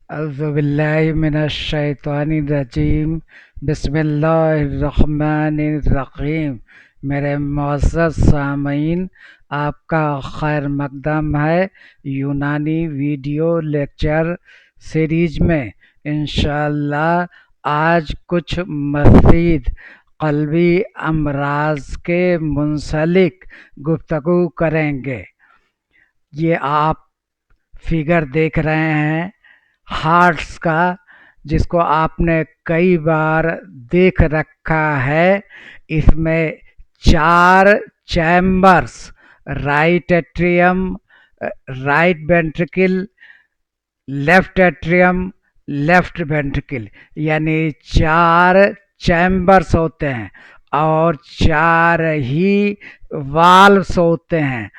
अज़ुबिल्लाहिमिनश्शैतानिर्रजीम बिस्मिल्लाहिर्रहमानिर्रहीम। मेरे मुअज़्ज़ज़ सामीन, आपका खैर मक़दम है यूनानी वीडियो लेक्चर सीरीज़ में। इंशाअल्लाह आज कुछ मज़ीद क़ल्बी अमराज़ के मुंसलिक गुफ्तगू करेंगे। ये आप फिगर देख रहे हैं हार्ट्स का, जिसको आपने कई बार देख रखा है। इसमें 4 chambers, right atrium, right ventricle, left atrium, left ventricle, यानी 4 चैम्बर्स होते हैं और 4 ही वाल्व्स होते हैं।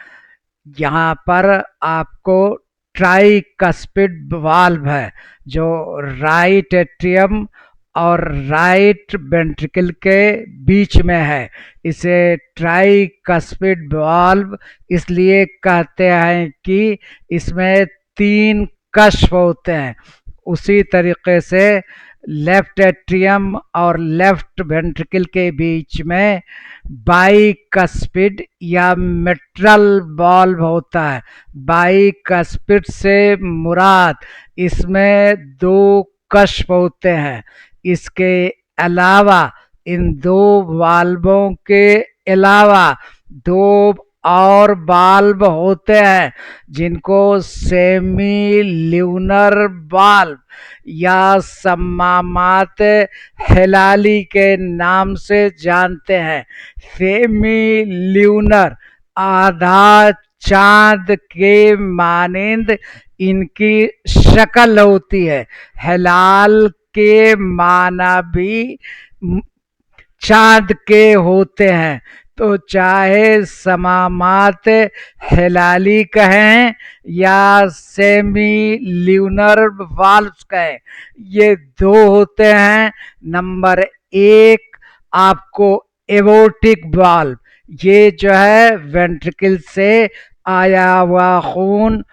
यहाँ पर आपको ट्राइकस्पिड वाल्व है जो राइट एट्रियम और राइट वेंट्रिकल के बीच में है। इसे ट्राइकस्पिड वाल्व इसलिए कहते हैं कि इसमें 3 कस्प होते हैं। उसी तरीके से लेफ्ट एट्रियम और लेफ्ट वेंट्रिकल के बीच में बाइकस्पिड या मिट्रल वाल्व होता है। बाइकस्पिड से मुराद इसमें 2 कस्प होते हैं। इसके अलावा इन 2 वाल्वों के अलावा 2 और वाल्व होते हैं जिनको सेमी ल्यूनर वाल्व या सम्मामात हिलाली के नाम से जानते हैं। सेमी ल्यूनर आधा चांद के मानिंद इनकी शक्ल होती है। हिलाल के माना भी चांद के होते हैं, तो चाहे समामात हिलाली कहें या सेमी ल्यूनर वाल्व्स कहें, ये 2 होते हैं। नंबर 1 आपको एवोर्टिक वाल्व, ये जो है वेंट्रिकल से आया हुआ खून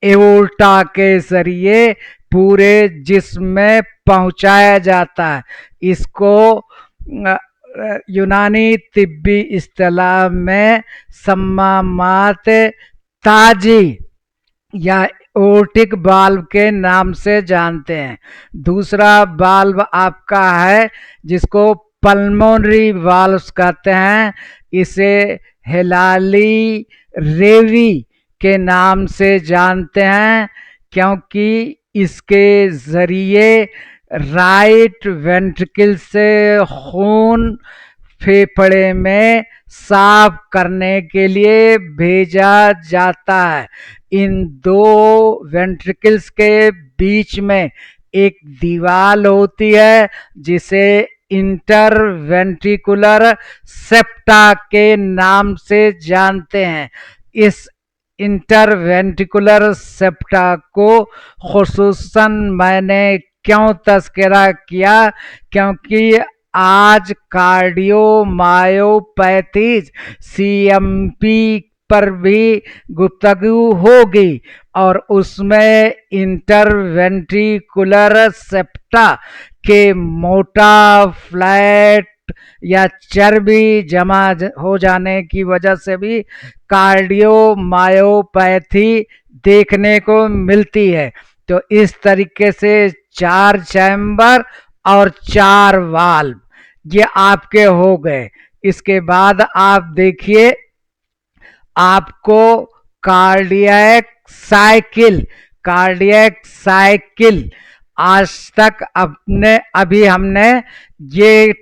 एवोल्टा के जरिए पूरे जिस्म में पहुंचाया जाता है। इसको यूनानी तिब्बी इस्तिलाह में सम्मामात ताजी या एओर्टिक वाल्व के नाम से जानते हैं। दूसरा वाल्व आपका है जिसको पल्मोनरी वाल्व्स कहते हैं। इसे हिलाली रेवी के नाम से जानते हैं क्योंकि इसके ज़रिए राइट वेंट्रिकल से खून फेफड़े में साफ करने के लिए भेजा जाता है। इन 2 वेंट्रिकल्स के बीच में एक दीवार होती है जिसे इंटरवेंट्रिकुलर सेप्टा के नाम से जानते हैं। इस इंटरवेंट्रिकुलर सेप्टा को खुसूसन मैंने क्यों तज़किरा किया, क्योंकि आज कार्डियोमायोपैथीज CMP पर भी गुफ्तगू होगी और उसमें इंटरवेंट्रिकुलर सेप्टा के मोटा फ्लैट या चर्बी जमा हो जाने की वजह से भी कार्डियोमायोपैथी देखने को मिलती है। तो इस तरीके से 4 चैम्बर और 4 वाल्व ये आपके हो गए। इसके बाद आप देखिए, आपको कार्डियक साइकिल आज तक अभी हमने ये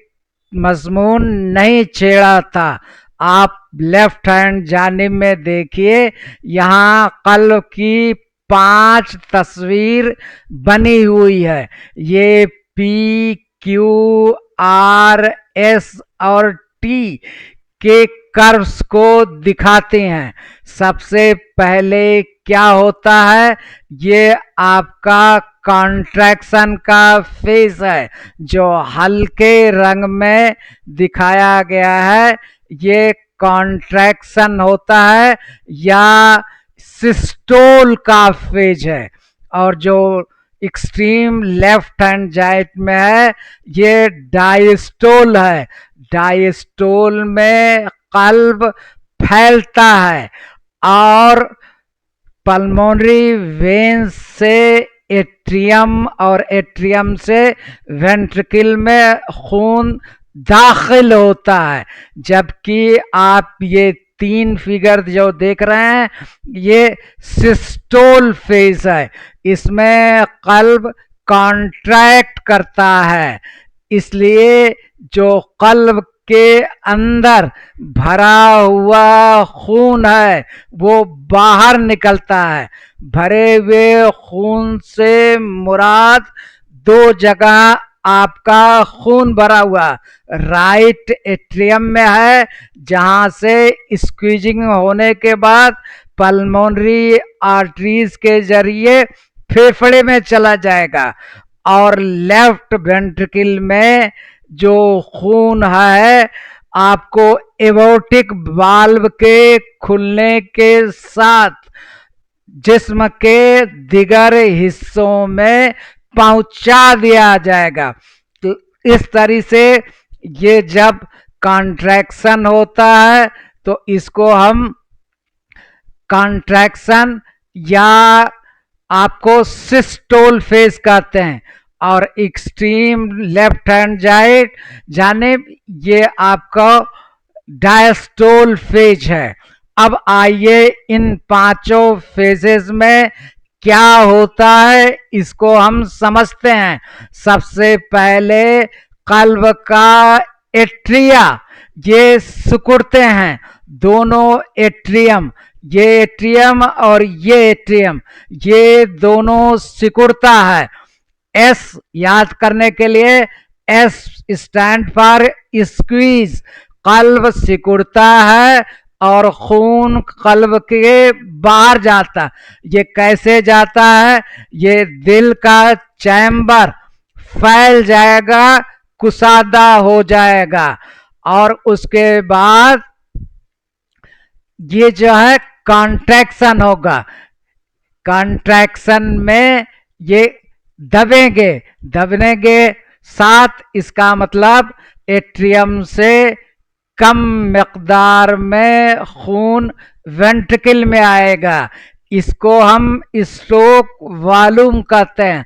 मजमून नहीं छेड़ा था। आप लेफ्ट हैंड जानिब में देखिए, यहाँ कल्ब की 5 तस्वीर बनी हुई है। ये PQRS और T के कर्व्स को दिखाते हैं। सबसे पहले क्या होता है, ये आपका कॉन्ट्रैक्शन का फेज है जो हल्के रंग में दिखाया गया है। ये कॉन्ट्रैक्शन होता है या सिस्टोल का फेज है। और जो एक्सट्रीम लेफ्ट हैंड जाइट में है, ये डायस्टोल है। डायस्टोल में कल्ब फैलता है और पल्मोनरी वेन से एट्रियम और एट्रियम से वेंट्रिकल में खून दाखिल होता है। जबकि आप ये 3 फिगर जो देख रहे हैं ये सिस्टोल फेज है, इसमें कल्ब कॉन्ट्रैक्ट करता है, इसलिए जो कल्ब के अंदर भरा हुआ खून है वो बाहर निकलता है। भरे हुए खून से मुराद 2 जगह आपका खून भरा हुआ राइट एट्रियम में है, जहां से स्क्वीजिंग होने के बाद पल्मोनरी आर्टरीज के जरिए फेफड़े में चला जाएगा, और लेफ्ट वेंट्रिकल में जो खून है आपको एवोटिक वाल्व के खुलने के साथ जिस्म के दिगर हिस्सों में पहुंचा दिया जाएगा। तो इस तरह से ये जब कॉन्ट्रैक्शन होता है तो इसको हम कॉन्ट्रैक्शन या आपको सिस्टोल फेज कहते हैं, और एक्सट्रीम लेफ्ट हैंड जाइट जानिब ये आपका डायस्टोल फेज है। अब आइए इन 5 फेजेस में क्या होता है इसको हम समझते हैं। सबसे पहले कल्ब का एट्रिया ये सिकुड़ते हैं, दोनों एट्रियम, ये एट्रियम और ये एट्रियम, ये दोनों सिकुड़ता है। एस याद करने के लिए, एस स्टैंड फॉर स्क्वीज, कल्ब सिकुड़ता है और खून कल्ब के बाहर जाता। ये कैसे जाता है? ये दिल का चैम्बर फैल जाएगा, कुसादा हो जाएगा, और उसके बाद ये जो है कॉन्ट्रैक्शन होगा। कॉन्ट्रैक्शन में ये दबेंगे, दबने के साथ इसका मतलब एट्रियम से कम मिकदार में खून वेंट्रिकल में आएगा। इसको हम स्ट्रोक वॉल्यूम कहते हैं।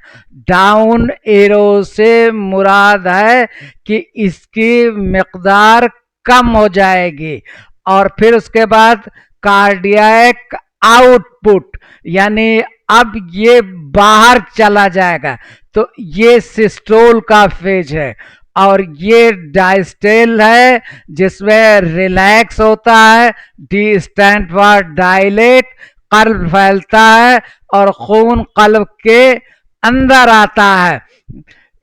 डाउन एरो से मुराद है कि इसकी मिकदार कम हो जाएगी, और फिर उसके बाद कार्डियक आउटपुट, यानी अब ये बाहर चला जाएगा, तो ये सिस्टोल का फेज है। और ये डायस्टेल है जिसमें रिलैक्स होता है, डी स्टैंड फॉर डायलेट, कल्ब फैलता है और खून कल्ब के अंदर आता है।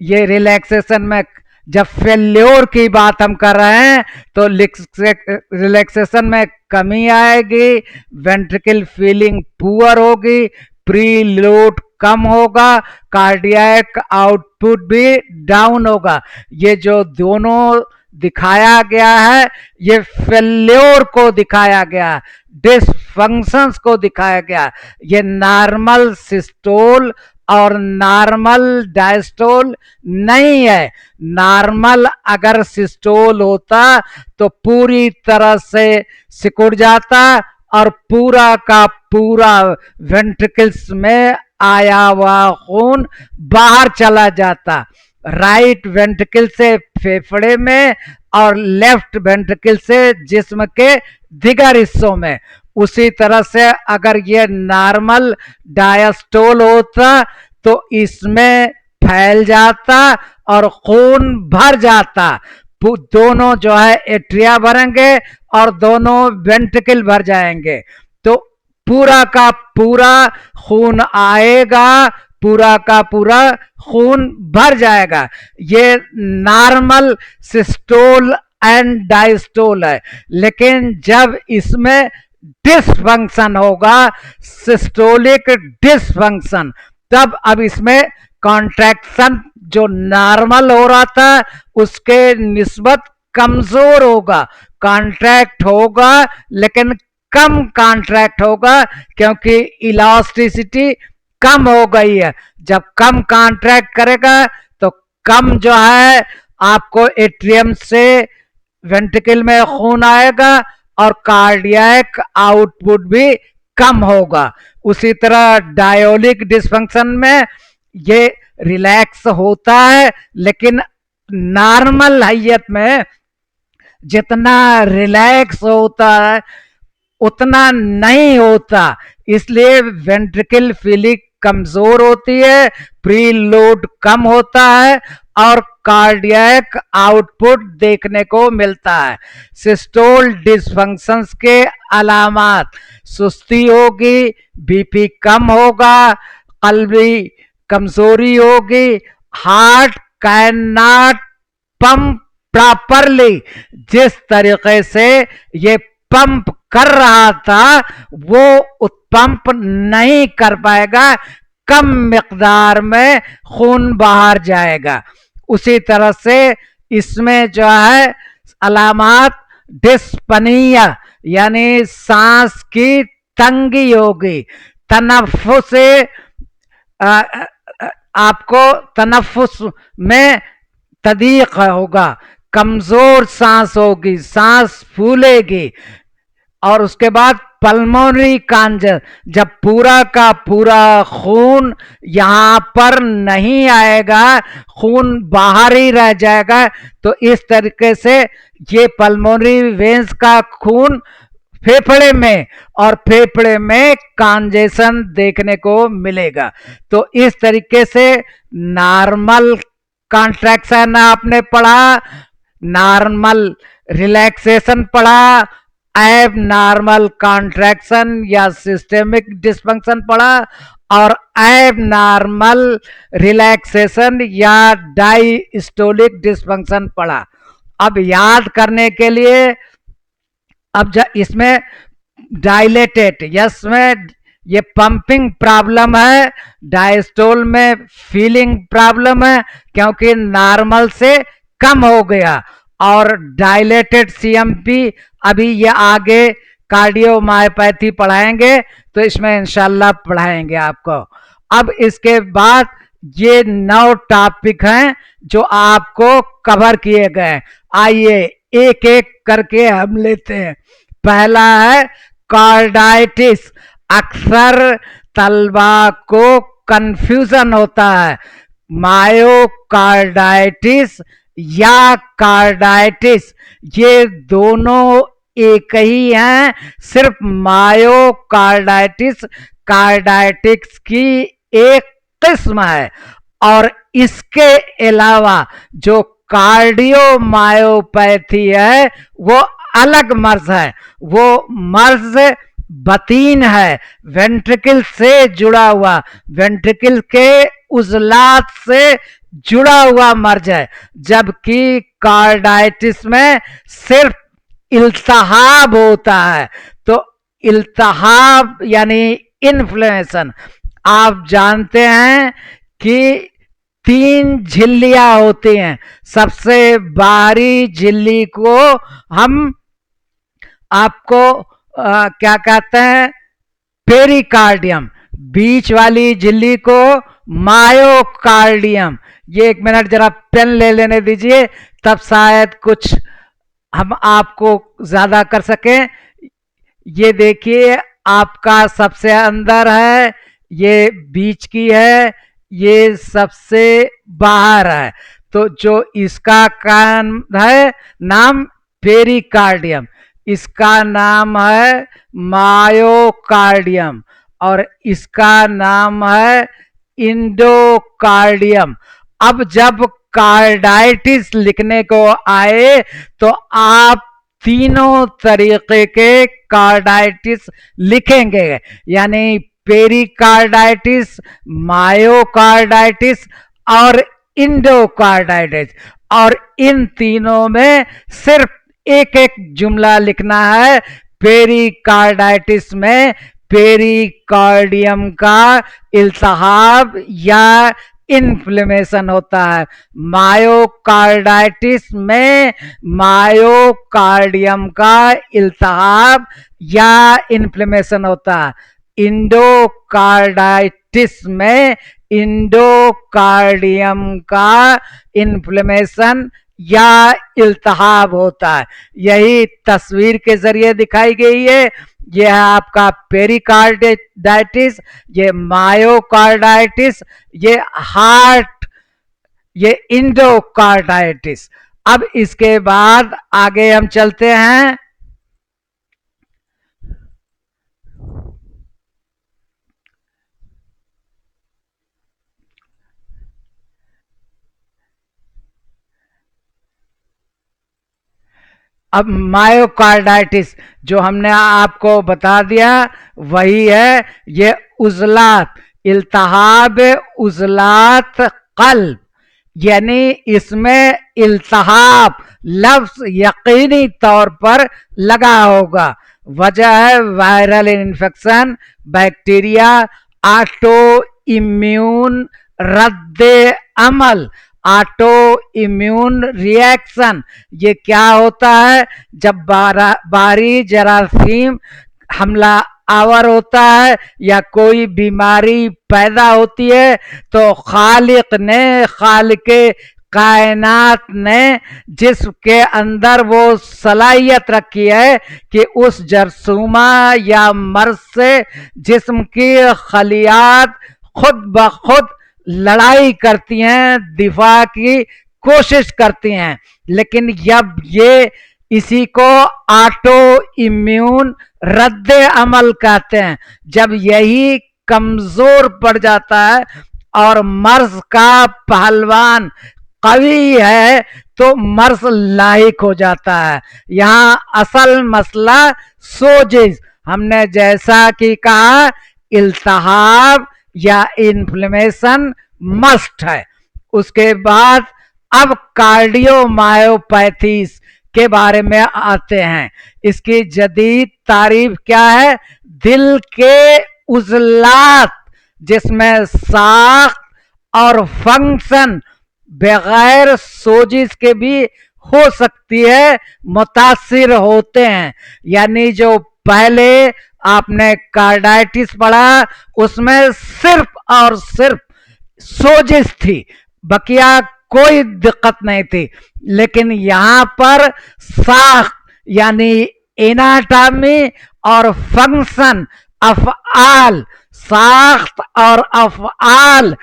ये रिलैक्सेशन में जब फेल्योर की बात हम कर रहे हैं तो रिलैक्सेशन में कमी आएगी, वेंट्रिकल फीलिंग पुअर होगी, प्री लोड कम होगा, कार्डियक आउटपुट भी डाउन होगा। ये जो दोनों दिखाया गया है ये फेल्योर को दिखाया गया, डिसफंक्शंस को दिखाया गया। ये नॉर्मल सिस्टोल और नॉर्मल डायस्टोल नहीं है। नॉर्मल अगर सिस्टोल होता तो पूरी तरह से सिकुड़ जाता और पूरा का पूरा वेंट्रिकल्स में आया हुआ खून बाहर चला जाता, राइट वेंट्रिकल से फेफड़े में और लेफ्ट वेंट्रिकल से जिस्म के दिगर हिस्सों में। उसी तरह से अगर ये नॉर्मल डायस्टोल होता तो इसमें फैल जाता और खून भर जाता, दोनों जो है एट्रिया भरेंगे और दोनों वेंट्रिकल भर जाएंगे, तो पूरा का पूरा खून आएगा, पूरा का पूरा खून भर जाएगा। ये नॉर्मल सिस्टोल एंड डायस्टोल है। लेकिन जब इसमें डिसफंक्शन होगा, सिस्टोलिक डिसफंक्शन, तब अब इसमें कॉन्ट्रैक्शन जो नॉर्मल हो रहा था उसके निस्बत कमजोर होगा, कॉन्ट्रैक्ट होगा लेकिन कम कॉन्ट्रैक्ट होगा, क्योंकि इलास्टिसिटी कम हो गई है। जब कम कॉन्ट्रैक्ट करेगा तो कम जो है आपको एट्रियम से वेंट्रिकल में खून आएगा और कार्डियक आउटपुट भी कम होगा। उसी तरह डायोलिक डिस्फंक्शन में ये रिलैक्स होता है, लेकिन नॉर्मल हैयत में जितना रिलैक्स होता है उतना नहीं होता, इसलिए वेंट्रिकल फीलिंग कमजोर होती है, प्री लोड कम होता है और कार्डियक आउटपुट देखने को मिलता है। सिस्टोल डिसफंक्शंस के अलामात सुस्ती होगी, बीपी कम होगा, कल्बी कमजोरी होगी, heart can not pump properly, जिस तरीके से ये पंप कर रहा था वो पंप नहीं कर पाएगा, कम मिकदार में खून बाहर जाएगा। उसी तरह से इसमें जो है अलामात डिस्पनिया यानी सांस की तंगी होगी, तनफ्फुस आपको तनफ्फुस में तदीक होगा, कमजोर सांस होगी, सांस फूलेगी। और उसके बाद पल्मोनरी कांजर, जब पूरा का पूरा खून यहाँ पर नहीं आएगा, खून बाहर ही रह जाएगा, तो इस तरीके से ये पल्मोनरी वेन्स का खून फेफड़े में और फेफड़े में कांजेशन देखने को मिलेगा। तो इस तरीके से नॉर्मल कॉन्ट्रैक्शन आपने पढ़ा, नॉर्मल रिलैक्सेशन पढ़ा, एब नॉर्मल कॉन्ट्रैक्शन या सिस्टेमिक डिस्फंक्शन पढ़ा और एब नॉर्मल रिलैक्सेशन या डायस्टोलिक डिस्फंक्शन पढ़ा। अब याद करने के लिए अब इसमें डायलेटेड, यस में ये पंपिंग प्रॉब्लम है, डायस्टोल में फीलिंग प्रॉब्लम है क्योंकि नॉर्मल से कम हो गया, और डायलेटेड सीएमपी अभी ये आगे कार्डियोमायोपैथी पढ़ाएंगे तो इसमें इंशाल्लाह पढ़ाएंगे आपको। अब इसके बाद ये 9 टॉपिक हैं जो आपको कवर किए गए। आइए एक एक करके हम लेते हैं। पहला है कार्डाइटिस। अक्सर तलबा को कंफ्यूजन होता है मायोकार्डाइटिस या कार्डाइटिस, ये दोनों एक ही हैं, सिर्फ मायोकार्डाइटिस कार्डाइटिस की एक किस्म है। और इसके अलावा जो कार्डियोमायोपैथी है वो अलग मर्ज है, वो मर्ज बतीन है, वेंट्रिकल से जुड़ा हुआ, वेंट्रिकल के उजलात से जुड़ा हुआ मर्ज है। जबकि कार्डाइटिस में सिर्फ इल्तहाब होता है। तो इल्तहाब यानी इन्फ्लेमेशन, आप जानते हैं कि 3 झिल्लियां होती हैं। सबसे बाहरी झिल्ली को हम आपको क्या कहते हैं, पेरिकार्डियम, बीच वाली झिल्ली को मायोकार्डियम। ये 1 मिनट जरा पेन ले लेने दीजिए, तब शायद कुछ हम आपको ज्यादा कर सकें। ये देखिए आपका सबसे अंदर है, ये बीच की है, ये सबसे बाहर है। तो जो इसका काम है नाम पेरिकार्डियम, इसका नाम है मायोकार्डियम और इसका नाम है इंडोकार्डियम। अब जब कार्डाइटिस लिखने को आए तो आप तीनों तरीके के कार्डाइटिस लिखेंगे, यानी पेरिकार्डाइटिस, मायोकार्डाइटिस और इंडोकार्डाइटिस। और इन तीनों में सिर्फ एक एक जुमला लिखना है। पेरिकार्डाइटिस में पेरिकार्डियम का इल्तहाब या इन्फ्लेमेशन होता है, मायोकार्डाइटिस में मायोकार्डियम का इल्तहाब या इन्फ्लेमेशन होता है। इंडोकार्डाइटिस में इंडोकार्डियम का इन्फ्लेमेशन या इल्तहाब होता है। यही तस्वीर के जरिए दिखाई गई है। यह है आपका पेरिकार्डाइटिस, ये मायोकार्डाइटिस, ये हार्ट, ये इंडोकार्डाइटिस। अब इसके बाद आगे हम चलते हैं। अब मायोकार्डाइटिस जो हमने आपको बता दिया वही है, ये उजलात, इल्तहाब उजलात कल्ब, यानी इसमें इल्तहाब लफ्ज यकीनी तौर पर लगा होगा। वजह है viral infection, bacteria, auto immune रद्द अमल, ऑटो इम्यून रिएक्शन। ये क्या होता है? जब बारी जरासीम हमला आवर होता है या कोई बीमारी पैदा होती है तो खालिक ने, खालिके कायनात ने जिसके अंदर वो सलाहियत रखी है कि उस जरसूमा या मर्ज से जिस्म की खलियात खुद ब खुद लड़ाई करती हैं, दिफा की कोशिश करती हैं। लेकिन जब ये इसी को ऑटो इम्यून रद्द अमल कहते हैं, जब यही कमजोर पड़ जाता है और मर्ज का पहलवान कवि है तो मर्ज लायक हो जाता है। यहाँ असल मसला सोजिश, हमने जैसा कि कहा इल्तहाब या इन्फ्लेमेशन मस्ट है। उसके बाद अब कार्डियोमायोपैथीज के बारे में आते हैं। इसकी जदीद तारीफ क्या है? दिल के उजलात जिसमें साख और फंक्शन बगैर सोजिश के भी हो सकती है, मुतासिर होते हैं। यानी जो पहले आपने कार्डाइटिस पढ़ा उसमें सिर्फ और सिर्फ सोजिश थी, बकिया कोई दिक्कत नहीं थी। लेकिन यहाँ पर साख यानी एनाटॉमी और फंक्शन, अफआल, साख्त और अफआल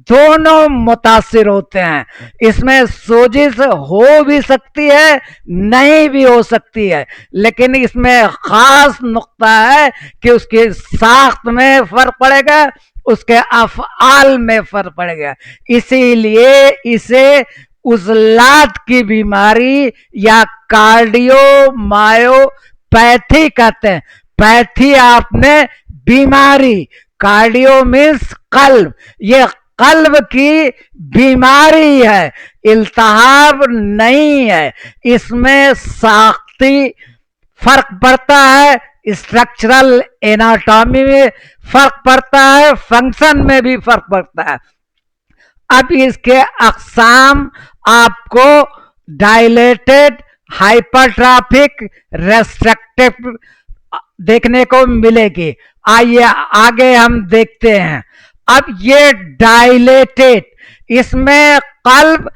दोनों मुतासिर होते हैं। इसमें सोजिश हो भी सकती है, नहीं भी हो सकती है, लेकिन इसमें खास नुक्ता है कि उसकी साख्त में फर्क पड़ेगा, उसके अफआल में फर्क पड़ेगा। इसीलिए इसे उजलात की बीमारी या कार्डियोमायोपैथी कहते हैं। पैथी आपने बीमारी, कार्डियो मीन्स कल्ब, ये कल्ब की बीमारी है, इल्तहाब नहीं है। इसमें साख्ती फर्क पड़ता है, स्ट्रक्चरल एनाटॉमी में फर्क पड़ता है, फंक्शन में भी फर्क पड़ता है। अब इसके अकसाम आपको डायलेटेड, हाइपरट्रॉफिक, रेस्ट्रिक्टिव देखने को मिलेगी। आइए आगे हम देखते हैं। अब ये डायलेटेड, इसमें कल्ब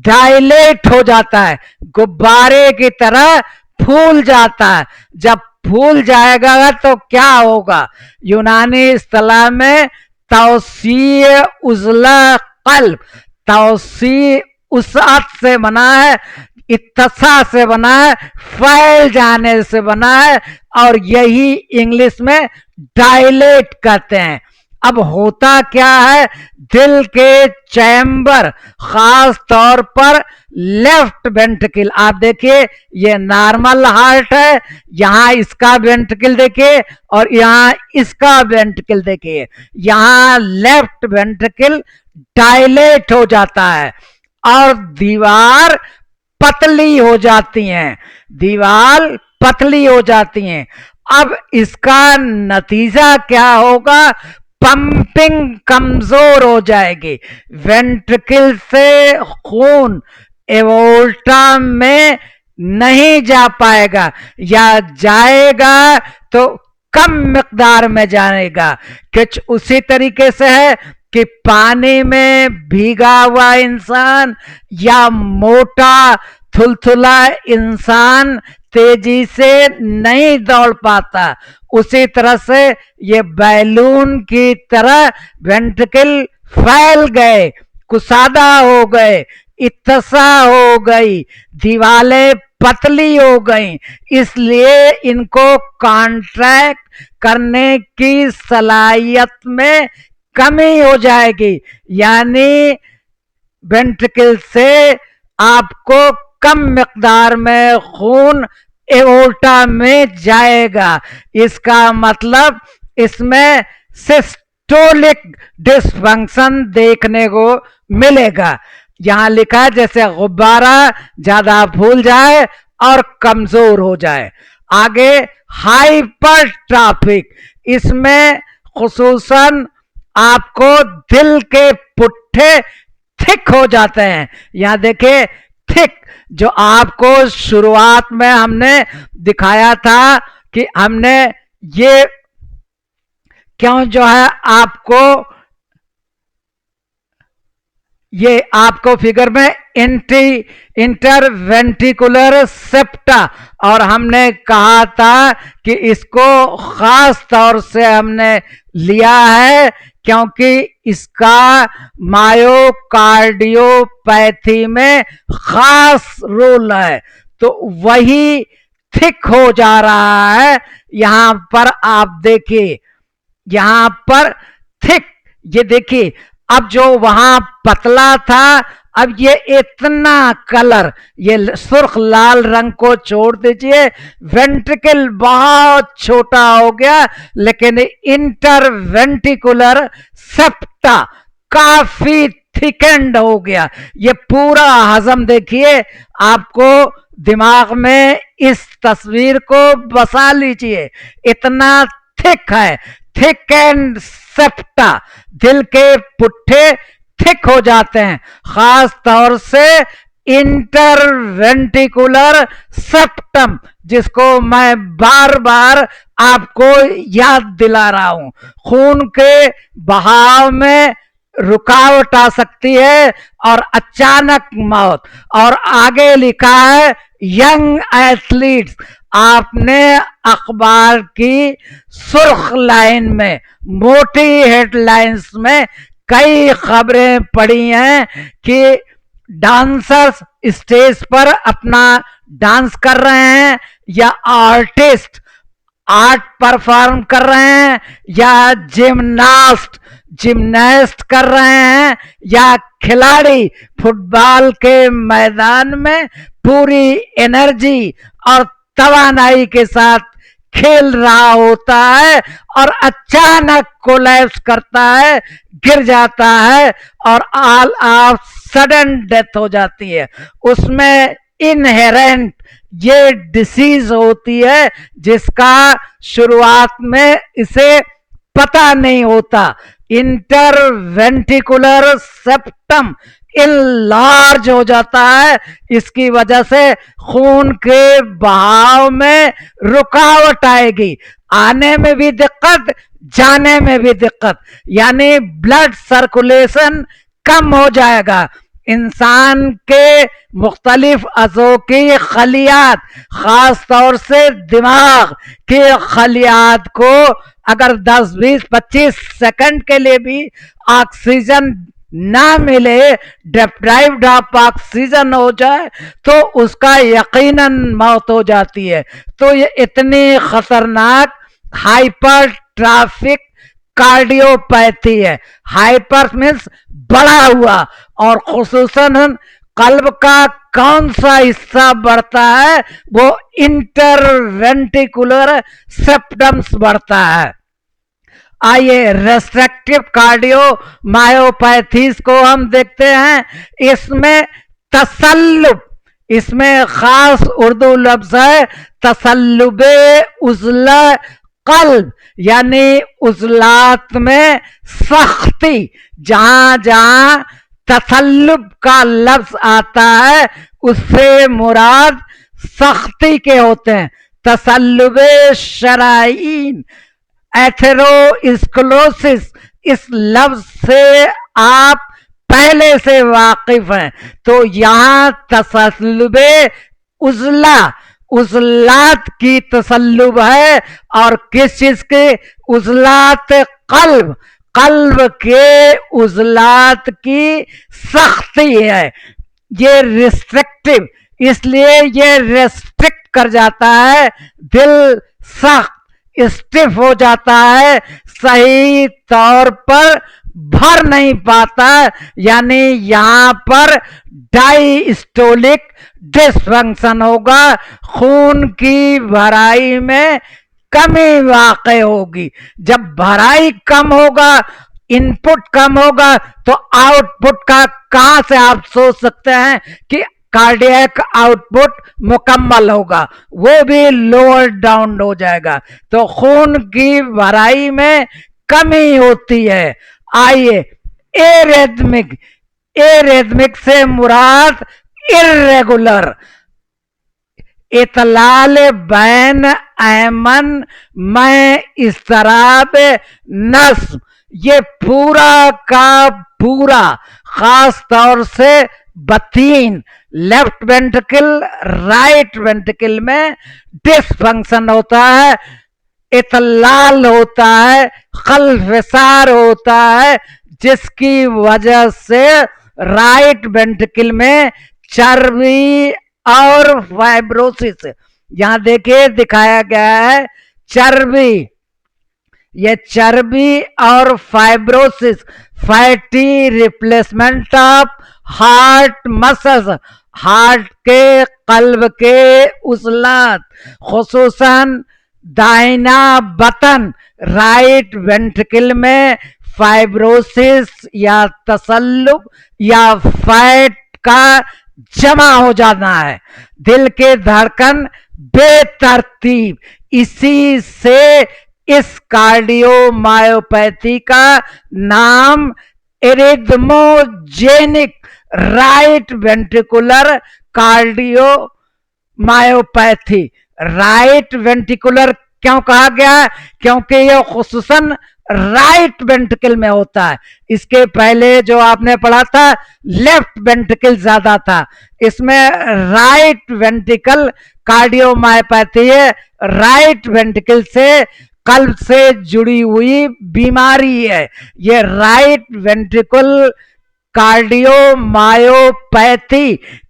डायलेट हो जाता है, गुब्बारे की तरह फूल जाता है। जब फूल जाएगा तो क्या होगा? यूनानी इस्तिलाह में तौसी उजला कल्ब, तौसी उसअत से बना है, इत्तसा से बना है, फैल जाने से बना है, और यही इंग्लिश में डायलेट कहते हैं। अब होता क्या है? दिल के चैम्बर, खास तौर पर लेफ्ट वेंट्रिकल, आप देखिए ये नॉर्मल हार्ट है, यहाँ इसका वेंट्रिकल देखिए और यहाँ इसका वेंट्रिकल देखिए, यहाँ लेफ्ट वेंट्रिकल डायलेट हो जाता है और दीवार पतली हो जाती हैं, दीवार पतली हो जाती हैं। अब इसका नतीजा क्या होगा? पंपिंग कमजोर हो जाएगी, वेंट्रिकल से खून एवोल्टा में नहीं जा पाएगा, या जाएगा तो कम मिकदार में जाएगा। कुछ उसी तरीके से है कि पानी में भीगा हुआ इंसान या मोटा थुलथुला इंसान तेजी से नहीं दौड़ पाता, उसी तरह से ये बैलून की तरह वेंट्रिकल फैल गए, कुसादा हो गए, इत्तसा हो गई, दीवारें पतली हो गई, इसलिए इनको कॉन्ट्रैक्ट करने की सलाहियत में कमी हो जाएगी। यानी वेंट्रिकल से आपको कम मिकदार में खून एओर्टा में जाएगा। इसका मतलब इसमें सिस्टोलिक डिसफंक्शन देखने को मिलेगा। यहां लिखा है जैसे गुब्बारा ज्यादा फूल जाए और कमजोर हो जाए। आगे हाइपरट्रॉफिक, इसमें खुसूसन आपको दिल के पुट्ठे थिक हो जाते हैं। यहां देखिए थिक, जो आपको शुरुआत में हमने दिखाया था कि हमने ये क्यों जो है आपको फिगर में इंटरवेंट्रिकुलर सेप्टा, और हमने कहा था कि इसको खास तौर से हमने लिया है क्योंकि इसका मायोकार्डियोपैथी में खास रोल है। तो वही थिक हो जा रहा है। यहां पर आप देखिए, यहां पर थिक, ये देखिए अब जो वहां पतला था, अब ये इतना कलर, ये सुर्ख लाल रंग को छोड़ दीजिए, वेंट्रिकल बहुत छोटा हो गया, लेकिन इंटरवेंट्रिकुलर सेप्टा काफी थिकेंड हो गया। ये पूरा हजम देखिए, आपको दिमाग में इस तस्वीर को बसा लीजिए, इतना थिक है। थिक एंड सेप्टा, दिल के पुट्ठे थिक हो जाते हैं, खास तौर से इंटरवेंट्रिकुलर सेप्टम, जिसको मैं बार बार आपको याद दिला रहा हूं। खून के बहाव में रुकावट आ सकती है और अचानक मौत। और आगे लिखा है यंग एथलीट्स, आपने अखबार की सुर्ख लाइन में, मोटी हेडलाइंस में कई खबरें पढ़ी हैं कि डांसर्स स्टेज पर अपना डांस कर रहे हैं, या आर्टिस्ट आर्ट परफॉर्म कर रहे हैं, या जिम्नास्ट कर रहे हैं, या खिलाड़ी फुटबॉल के मैदान में पूरी एनर्जी और तवानाई के साथ खेल रहा होता है और अचानक कोलैप्स करता है, गिर जाता है और ऑल ऑफ सडन डेथ हो जाती है। उसमें इनहेरेंट ये डिसीज होती है जिसका शुरुआत में इसे पता नहीं होता। इंटरवेंट्रिकुलर सेप्टम इनलार्ज हो जाता है, इसकी वजह से खून के बहाव में रुकावट आएगी, आने में भी दिक्कत, जाने में भी दिक्कत, यानी ब्लड सर्कुलेशन कम हो जाएगा। इंसान के मुख्तलिफ अज़ो की खलियात, खास तौर से दिमाग के खलियात को अगर 10, 20, 25 सेकंड के लिए भी ऑक्सीजन ना मिले, डिप्राइव्ड ऑफ ऑक्सीजन हो जाए, तो उसका यकीनन मौत हो जाती है। तो ये इतनी खतरनाक हाइपरट्रॉफिक कार्डियोपैथी है। हाइपर मीन्स बढ़ा हुआ, और खुसूसन कल्ब का कौन सा हिस्सा बढ़ता है, वो इंटरवेंट्रिकुलर सेप्टम्स बढ़ता है। आइए रेस्ट्रिक्टिव कार्डियोमायोपैथीज को हम देखते हैं। इसमें तसल्लुब, इसमें खास उर्दू लफ्ज है तसल्लुबे उज़ला कल्ब, यानी उज़लात में सख्ती। जहां जहां तसल्लुब का लफ्ज आता है उससे मुराद सख्ती के होते हैं। तसल्लुबे शराइन, एथेरोस्क्लेरोसिस, इस लफ्ज से आप पहले से वाकिफ हैं। तो यहां तसल्लुबे उजला, उजलात की तसल्लुब है। और किस चीज के उजलात? कल्ब, कल्ब के उजलात की सख्ती है। ये रिस्ट्रिक्टिव, इसलिए ये रेस्ट्रिक्ट कर जाता है, दिल सख्त स्टिफ हो जाता है, सही तौर पर भर नहीं पाता। यानी यहां पर डायस्टोलिक डिसफंक्शन होगा, खून की भराई में कमी वाक़ई होगी। जब भराई कम होगा, इनपुट कम होगा, तो आउटपुट का कहां से आप सोच सकते हैं कि कार्डियक आउटपुट मुकम्मल होगा? वो भी लोअर डाउन हो जाएगा। तो खून की भराई में कमी होती है। आइए, एरिथमिक, एरिथमिक से मुराद इर्रेगुलर, इतलाल बैन ऐमन में इस्तराब नस्म, ये पूरा का पूरा खास तौर से बतीन, लेफ्ट वेंट्रिकल, राइट वेंट्रिकल में डिसफंक्शन होता है, इतलाल होता है, खलफसार होता है, जिसकी वजह से राइट वेंट्रिकल में चर्बी और फाइब्रोसिस, यहां देखिए दिखाया गया है चर्बी, ये चर्बी और fibrosis, fatty replacement of heart muscles, heart के, कल्ब के उजलात, खुसूसन दाहिना बतन, राइट वेंट्रिकल में फाइब्रोसिस या तसल्लुब या फैट का जमा हो जाना है, दिल के धड़कन बेतरतीब। इसी से इस कार्डियोमायोपैथी का नाम arrhythmogenic right ventricular cardiomyopathy, right ventricular क्यों कहा गया? क्योंकि यह खुसूसन राइट वेंट्रिकल में होता है। इसके पहले जो आपने पढ़ा था लेफ्ट वेंट्रिकल ज्यादा था, इसमें राइट वेंट्रिकल कार्डियोमायोपैथी है। राइट वेंट्रिकल से कल्ब से जुड़ी हुई बीमारी है ये राइट वेंट्रिकल कार्डियोमायोपैथी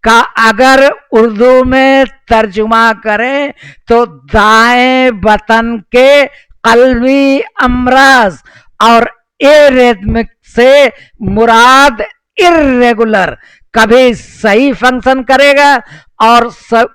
का। अगर उर्दू में तर्जुमा करें तो दाएं बतन के कल्बी अमराज, और एरिथमिक से मुराद इर्रेगुलर, कभी सही फंक्शन करेगा और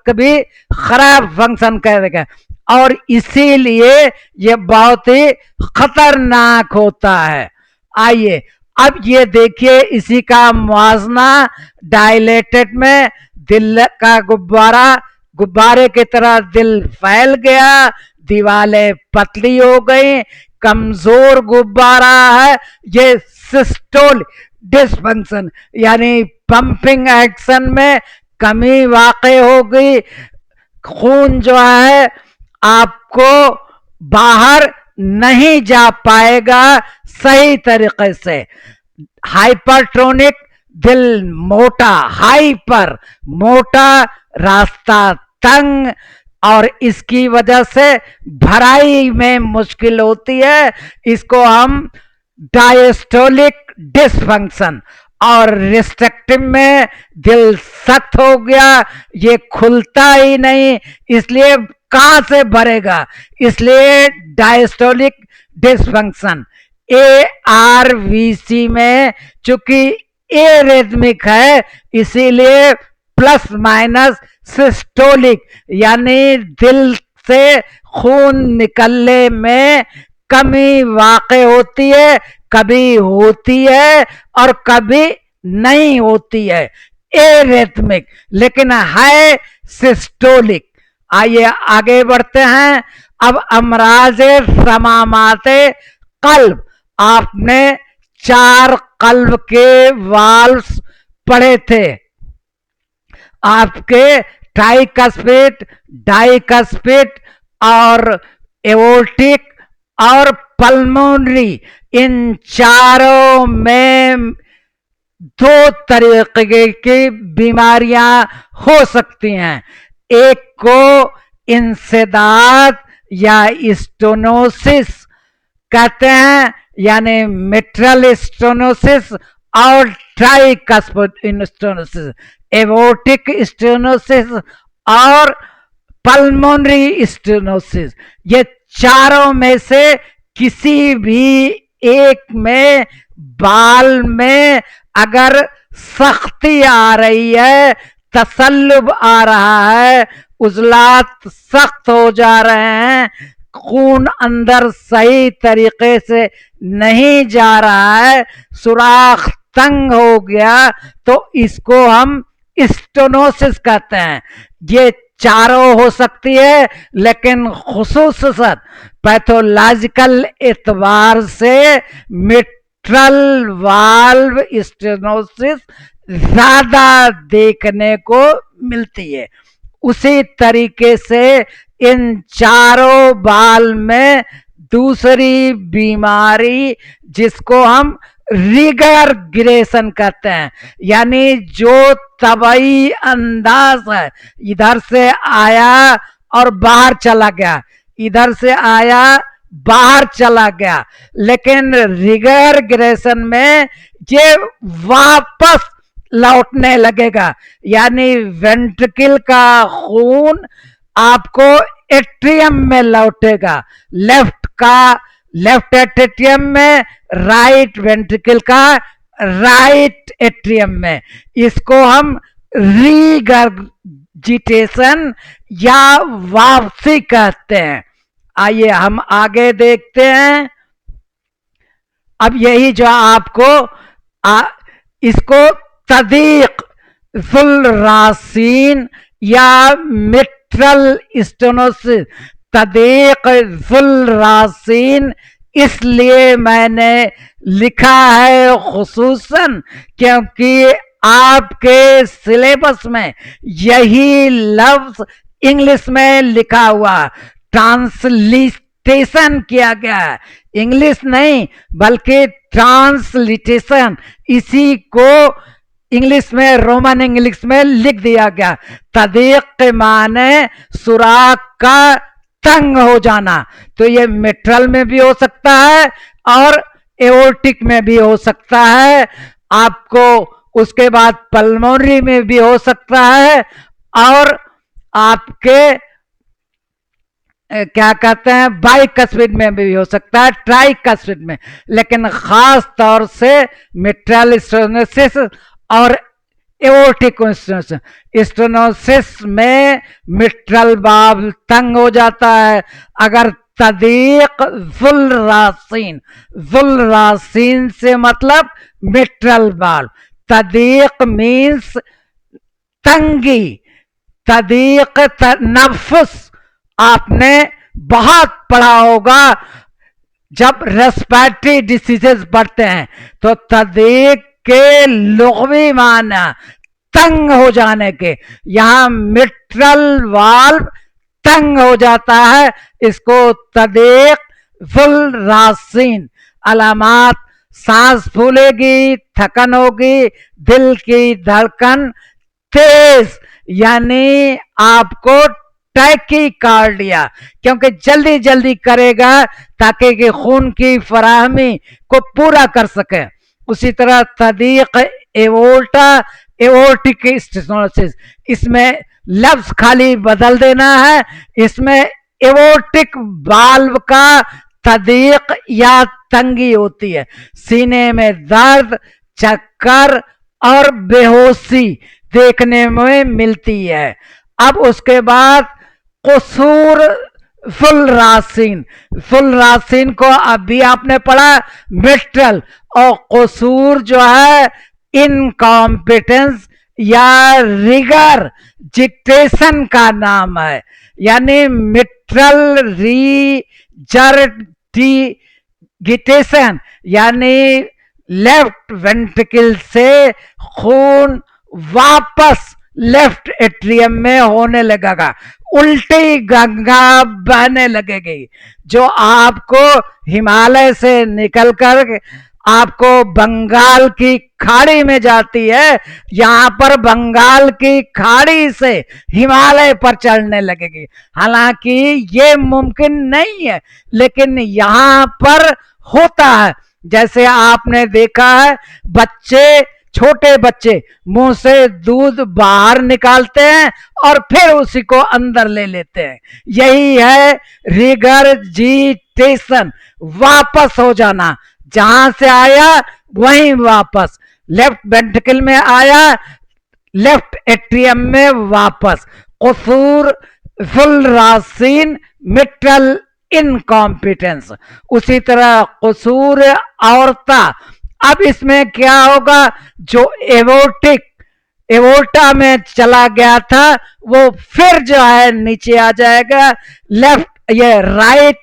कभी खराब फंक्शन करेगा, और इसीलिए ये बहुत ही खतरनाक होता है। आइए अब ये देखिए इसी का मुआवजना डायलेटेड में दिल का गुब्बारा, गुब्बारे की तरह दिल फैल गया, दीवारें पतली हो गई, कमजोर गुब्बारा है। ये सिस्टोल डिसफंक्शन यानी पंपिंग एक्शन में कमी वाक़ई हो गई, खून जो है आपको बाहर नहीं जा पाएगा सही तरीके से। हाइपरटोनिक दिल मोटा, हाइपर मोटा, रास्ता तंग, और इसकी वजह से भराई में मुश्किल होती है। इसको हम डायस्टोलिक डिसफंक्शन, और रिस्ट्रिक्टिव में दिल सख्त हो गया, ये खुलता ही नहीं, इसलिए कहां से भरेगा? इसलिए डायस्टोलिक डिसफंक्शन। ARVC में चूंकि एरिथमिक है इसीलिए प्लस माइनस सिस्टोलिक, यानी दिल से खून निकलने में कमी वाक़ई होती है, कभी होती है और कभी नहीं होती है एरिथमिक, लेकिन है सिस्टोलिक। आइए आगे बढ़ते हैं। अब अमराज़े समामाते कल्ब, आपने 4 कल्ब के वाल्व्स पढ़े थे, आपके ट्राइकस्पिड, डाइकस्पिड और एओर्टिक और पल्मोनरी, इन चारों में दो तरीके की बीमारियां हो सकती हैं। एक को इंसदाद या स्टेनोसिस कहते हैं, यानी मिट्रल स्टेनोसिस और ट्राइकस्पिड स्टेनोसिस, एओर्टिक स्टेनोसिस और पल्मोनरी स्टेनोसिस। ये चारों में से किसी भी एक में बाल में अगर सख्ती आ रही है, तसल्लुब आ रहा है, उजलात सख्त हो जा रहे हैं, खून अंदर सही तरीके से नहीं जा रहा है, सुराख तंग हो गया, तो इसको हम स्टेनोसिस कहते हैं। ये चारों हो सकती है, लेकिन खुसूसन पैथोलॉजिकल एतबार से मिट्रल वाल्व स्टेनोसिस ज्यादा देखने को मिलती है। उसी तरीके से इन चारों बाल में दूसरी बीमारी जिसको हम रिगरग्रेशन कहते हैं, यानी जो तबई अंदाज है, इधर से आया और बाहर चला गया, इधर से आया बाहर चला गया, लेकिन रिगरग्रेशन में ये वापस लौटने लगेगा, यानी वेंट्रिकल का खून आपको एट्रियम में लौटेगा, लेफ्ट एट्रियम में, राइट वेंट्रिकल का राइट एट्रियम में। इसको हम रीगर्जिटेशन या वापसी कहते हैं। आइए हम आगे देखते हैं। अब यही जो आपको इसको तदीक ज़ुलरासीन या मिट्रल स्टेनोसिस, तदीक ज़ुलरासीन इसलिए मैंने लिखा है खुसूसन क्योंकि आपके सिलेबस में यही लफ्ज इंग्लिश में लिखा हुआ, ट्रांसलिटेशन किया गया है, इंग्लिश नहीं बल्कि ट्रांसलिटेशन, इसी को इंग्लिश में, रोमन इंग्लिश में लिख दिया गया। तदीक के माने सुराख का तंग हो जाना, तो ये मिट्रल में भी हो सकता है और एओर्टिक में भी हो सकता है, आपको उसके बाद पल्मोनरी में भी हो सकता है, और आपके क्या कहते हैं बाइकस्पिड में भी हो सकता है, ट्राइकस्पिड में, लेकिन खास तौर से मिट्रल स्टेनोसिस और एओर्टिक स्टेनोसिस में मिट्रल वाल्व तंग हो जाता है। अगर तदीक ज़ुलरासीन से मतलब मिट्रल वाल्व, तदीक मीन्स तंगी, तदीक नफ्स आपने बहुत पढ़ा होगा, जब रेस्पिरेटरी डिसीजेस बढ़ते हैं तो तदीक के लुग़वी माना तंग हो जाने के, यहां मिट्रल वाल्व तंग हो जाता है, इसको तदीक ज़ुलरासीन। अलामात, सांस फूलेगी, थकन होगी, दिल की धड़कन तेज, यानी आपको टैकीकार्डिया, क्योंकि जल्दी जल्दी करेगा ताकि कि खून की फराहमी को पूरा कर सके। उसी तरह तदीक एओर्टा, एओर्टिक स्टेनोसिस, इसमें लफ्ज खाली बदल देना है, इसमें एओर्टिक वाल्व का तदीक या तंगी होती है, सीने में दर्द, चक्कर और बेहोशी देखने में मिलती है। अब उसके बाद कसूर ज़ुलरासीन, ज़ुलरासीन को अभी आपने पढ़ा मिट्रल, और कसूर जो है इनकॉम्पिटेंस या रिगरजिटेशन का नाम है, यानी मिट्रल रिगरजिटेशन, यानी लेफ्ट वेंट्रिकल से खून वापस लेफ्ट एट्रियम में होने लगेगा, उल्टी गंगा बहने लगेगी जो आपको हिमालय से निकलकर आपको बंगाल की खाड़ी में जाती है। यहां पर बंगाल की खाड़ी से हिमालय पर चढ़ने लगेगी। हालांकि ये मुमकिन नहीं है, लेकिन यहां पर होता है। जैसे आपने देखा है, बच्चे, छोटे बच्चे मुंह से दूध बाहर निकालते हैं और फिर उसी को अंदर ले लेते हैं। यही है रिगर्जिटेशन, वापस हो जाना, जहां से आया वहीं वापस। लेफ्ट वेंट्रिकल में आया, लेफ्ट एट्रियम में वापस। कसूर फुल रासिन मिट्रल इनकॉम्पिटेंस, उसी तरह कसूर औरता। अब इसमें क्या होगा, जो एवोटिक एवोल्टा में चला गया था वो फिर जो है नीचे आ जाएगा लेफ्ट ये राइट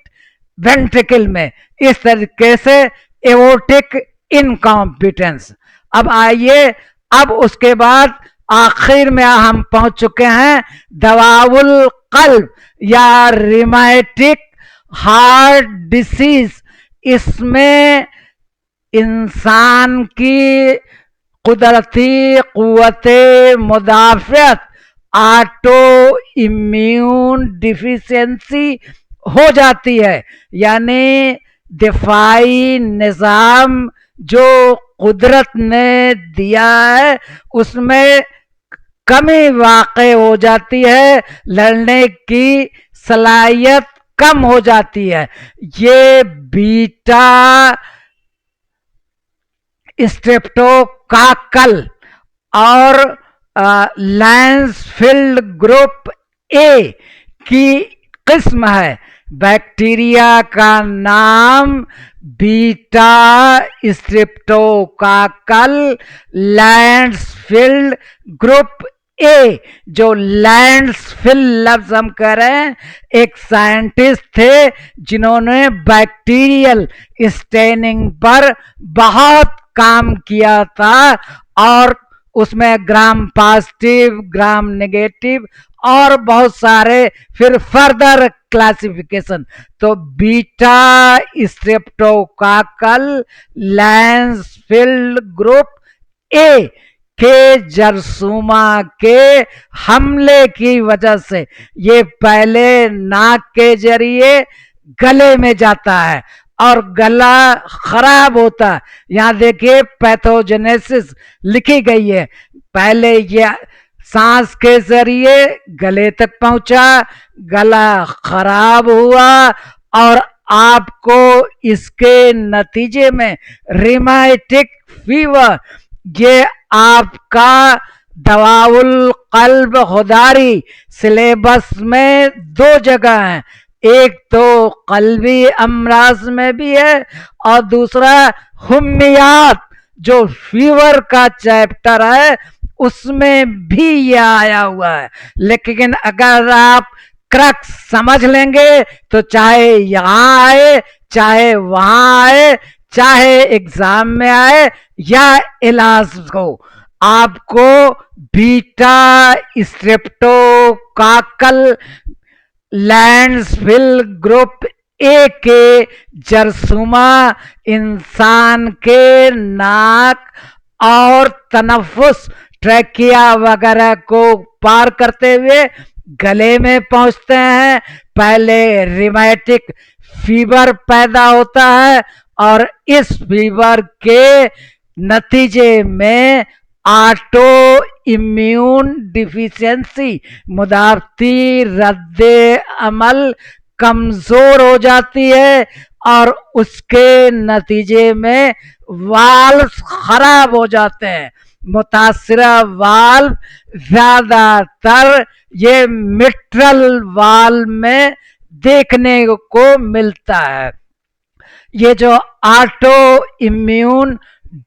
वेंट्रिकल में। इस तरीके से एवोटिक इनकॉम्पिटेंस। अब आइए, अब उसके बाद आखिर में हम पहुंच चुके हैं दवाउल कल्ब या रिमाइटिक हार्ट डिसीज। इसमें इंसान की कुदरती कुव्वते मुदाफ़त ऑटो इम्यून डिफिशियंसी हो जाती है, यानी दिफाई निज़ाम जो कुदरत ने दिया है उसमें कमी वाक़ई हो जाती है, लड़ने की सलाहियत कम हो जाती है। ये बीटा स्ट्रेप्टोकाकल और लैंसफील्ड ग्रुप ए की किस्म है। बैक्टीरिया का नाम बीटा स्ट्रेप्टोकाकल लैंसफील्ड ग्रुप ए। जो लैंसफील्ड लफ्ज हम कह रहे हैं, एक साइंटिस्ट थे जिन्होंने बैक्टीरियल स्टेनिंग पर बहुत काम किया था और उसमें ग्राम पॉजिटिव, ग्राम नेगेटिव और बहुत सारे फिर फर्दर क्लासिफिकेशन। तो बीटा स्ट्रेप्टोकाकल लैंसफील्ड ग्रुप ए के जरसूमा के हमले की वजह से ये पहले नाक के जरिए गले में जाता है और गला खराब होता है। यहां देखिए पैथोजेनेसिस लिखी गई है। पहले ये सांस के जरिए गले तक पहुंचा, गला खराब हुआ और आपको इसके नतीजे में रिमाइटिक फीवर, ये आपका दवाउल कल्ब खुदारी सिलेबस में 2 जगह है। एक तो कल्बी अमराज में भी है और दूसरा हुम्मियात जो फीवर का चैप्टर है उसमें भी यह आया हुआ है। लेकिन अगर आप क्रक्स समझ लेंगे तो चाहे यहां आए, चाहे वहां आए, चाहे एग्जाम में आए या इलाज को, आपको बीटा स्ट्रेप्टोकाकल लैंसफील्ड ग्रुप ए के जरसूमा इंसान के नाक और तनफुस ट्रैकिया वगैरह को पार करते हुए गले में पहुंचते हैं। पहले रिमेटिक फीवर पैदा होता है और इस फीवर के नतीजे में ऑटो इम्यून डिफिशियंसी, मुदाफ़ती रद्दे अमल कमजोर हो जाती है और उसके नतीजे में वाल्व खराब हो जाते हैं। मुतासिरा वाल्व ज्यादातर ये मिट्रल वाल्व में देखने को मिलता है। ये जो ऑटो इम्यून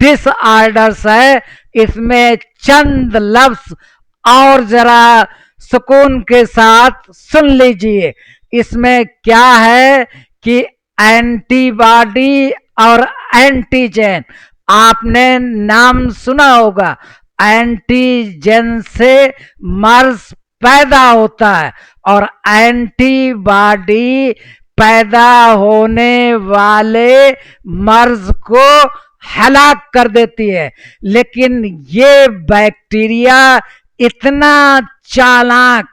डिसऑर्डर्स है, इसमें चंद लफ्ज और जरा सुकून के साथ सुन लीजिए। इसमें क्या है कि एंटीबॉडी और एंटीजन, आपने नाम सुना होगा। एंटीजन से मर्ज पैदा होता है और एंटीबॉडी पैदा होने वाले मर्ज को हलाक कर देती है। लेकिन ये बैक्टीरिया इतना चालाक,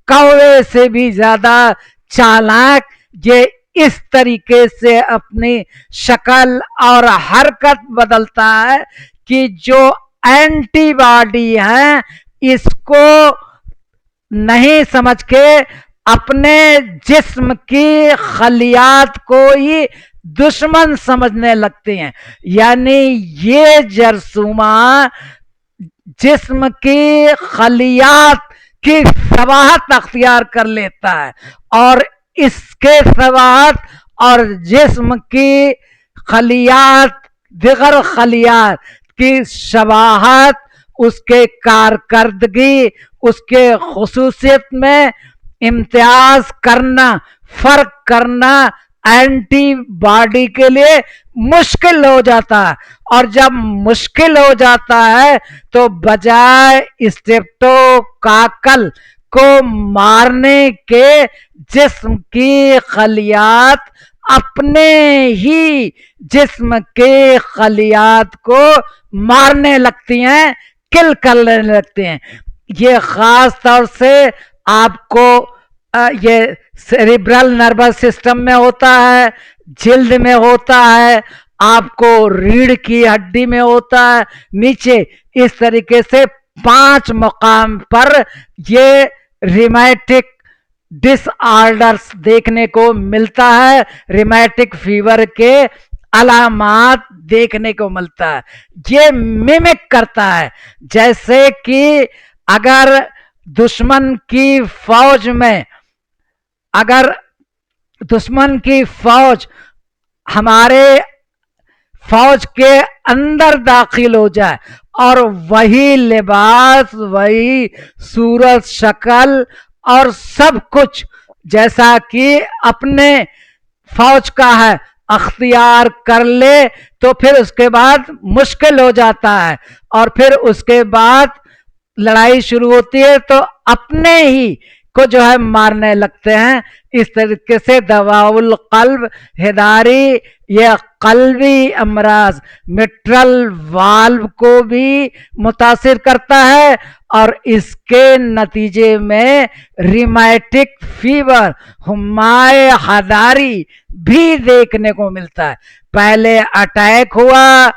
कौवे से भी ज्यादा चालाक, ये इस तरीके से अपनी शक्ल और हरकत बदलता है कि जो एंटीबॉडी है इसको नहीं समझ के अपने जिस्म की खलियात को ही दुश्मन समझने लगते हैं। यानी ये जरसूमा जिस्म की खलियात की सवाहत अख्तियार कर लेता है और इसके सवाहत और जिस्म की खलियात दिगर खलियात की शबाहत, उसके कारकर्दगी, उसके खुसूसियत में इम्तियाज करना, फर्क करना एंटीबॉडी के लिए मुश्किल हो जाता है। और जब मुश्किल हो जाता है तो बजाय स्ट्रेप्टोकाकल को मारने के जिस्म की खलियात अपने ही जिस्म के खलियात को मारने लगती हैं, किल करने लगती हैं। ये खास तौर से आपको ये सेरिब्रल नर्वस सिस्टम में होता है, जिल्द में होता है, आपको रीढ़ की हड्डी में होता है, नीचे इस तरीके से 5 मुकाम पर ये रिमेटिक डिसऑर्डर्स देखने को मिलता है, रिमेटिक फीवर के अलामात देखने को मिलता है। ये मिमिक करता है, जैसे कि अगर दुश्मन की फौज में, अगर दुश्मन की फौज हमारे फौज के अंदर दाखिल हो जाए और वही लिबास, वही सूरत, शक्ल और सब कुछ जैसा कि अपने फौज का है अख्तियार कर ले, तो फिर उसके बाद मुश्किल हो जाता है और फिर उसके बाद लड़ाई शुरू होती है तो अपने ही को जो है मारने लगते हैं। इस तरीके से दवाउल कल्ब, हिदारी, यह कल्बी अमराज मिट्रल वाल्व को भी मुतासिर करता है और इसके नतीजे में रिमेटिक फीवर, हुम्माए हदारी भी देखने को मिलता है। पहले अटैक हुआ,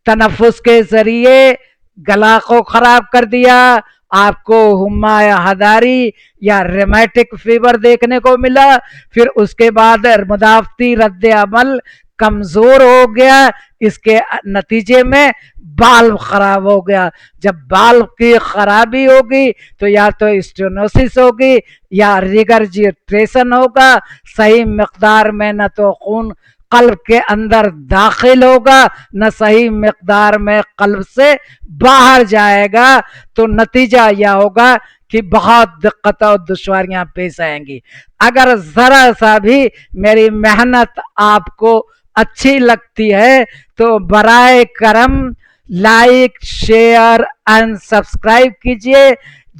तनफुस के जरिए गला को खराब कर दिया, आपको हुम्माए हदारी या रिमेटिक फीवर देखने को मिला। फिर उसके बाद मुदाफती रद्द अमल कमजोर हो गया, इसके नतीजे में बाल्ब खराब हो गया। जब बाल्ब की खराबी होगी तो या तो स्टेनोसिस होगी या रिगर्जिटेशन होगा, सही मिकदार में न तो खून कल्ब के अंदर दाखिल होगा न सही मिकदार में कल्ब से बाहर जाएगा। तो नतीजा यह होगा कि बहुत दिक्कत और दुश्वारियां पेश आएंगी। अगर जरा सा भी मेरी मेहनत आपको अच्छी लगती है तो बराए करम लाइक, शेयर एंड सब्सक्राइब कीजिए।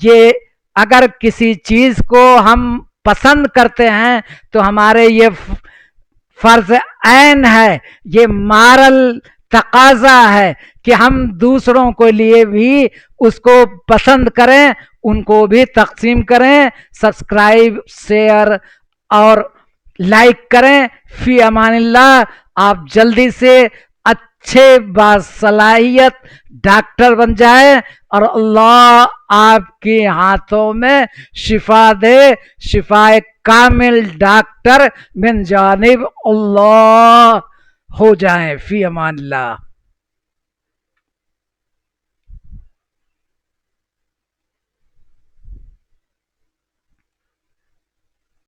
ये अगर किसी चीज को हम पसंद करते हैं तो हमारे ये फर्ज ऐन है, ये मारल तकाजा है कि हम दूसरों के लिए भी उसको पसंद करें, उनको भी तकसीम करें, सब्सक्राइब, शेयर और लाइक करें। फी अमानिल्लाह। आप जल्दी से अच्छे बासलाहियत डॉक्टर बन जाए और अल्लाह आपके हाथों में शिफा दे, शिफाए कामिल डॉक्टर मिन जानिब अल्लाह हो जाए। फी अमानिल्लाह।